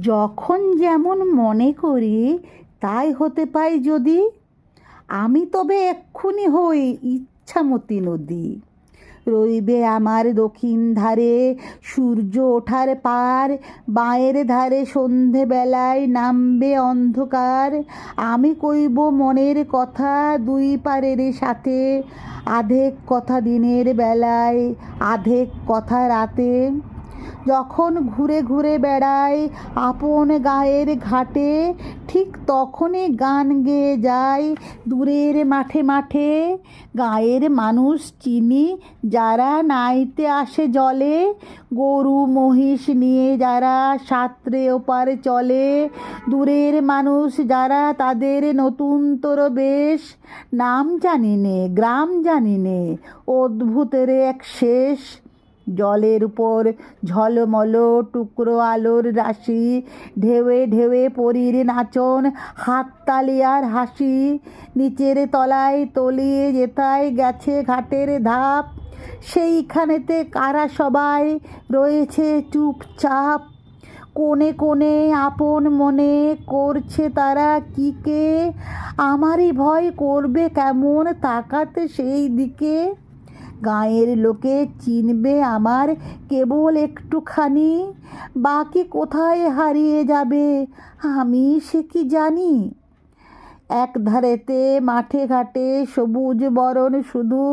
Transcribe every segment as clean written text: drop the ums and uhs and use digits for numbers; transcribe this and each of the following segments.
যখন যেমন মনে করি তাই হতে পাই যদি, আমি তবে এক্ষুনি হই ইচ্ছামতী নদী। রইবে আমার দক্ষিণ ধারে সূর্য ওঠার পার, বাঁয়ের ধারে সন্ধেবেলায় নামবে অন্ধকার। আমি কইব মনের কথা দুই পারের সাথে, আধেক কথা দিনের বেলায়, আধেক কথা রাতে। যখন ঘুরে ঘুরে বেড়াই আপন গায়ের ঘাটে, ঠিক তখনই গান গেয়ে যায় দূরের মাঠে মাঠে। গায়ের মানুষ চিনি যারা নাইতে আসে জলে, গরু মহিষ নিয়ে যারা সাঁতরে ওপারে চলে। দূরের মানুষ যারা তাদের নতুনতর বেশ, নাম জানি নে গ্রাম জানি নে, অদ্ভুতের এক শেষ। জলের উপর ঝলমল টুকরো আলোর রাশি, ঢেউয়ে ঢেউয়ে পরীর নাচন, হাততালি আর হাসি। নিচের তলায় তলিয়ে যেথায় গেছে ঘাটের ধাপ, সেইখানেতে কারা সবাই রয়েছে চুপচাপ। কোণে কোণে আপন মনে করছে তারা কি কে, আমারই ভয় করবে কেমন তাকাতে সেই দিকে। গাঁয়ের লোকে চিনবে আমার কেবল একটুখানি, বাকি কোথায় হারিয়ে যাবে আমি সে কি জানি। এক ধারেতে মাঠে ঘাটে সবুজ বরণ শুধু,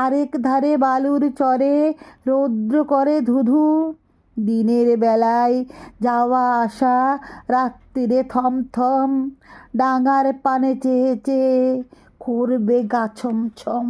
আরেক ধারে বালুর চরে রৌদ্র করে ধুধু। দিনের বেলায় যাওয়া আসা, রাত্রিরে থমথম, ডাঙার পানে চেয়ে চেয়ে করবে গা ছমছম।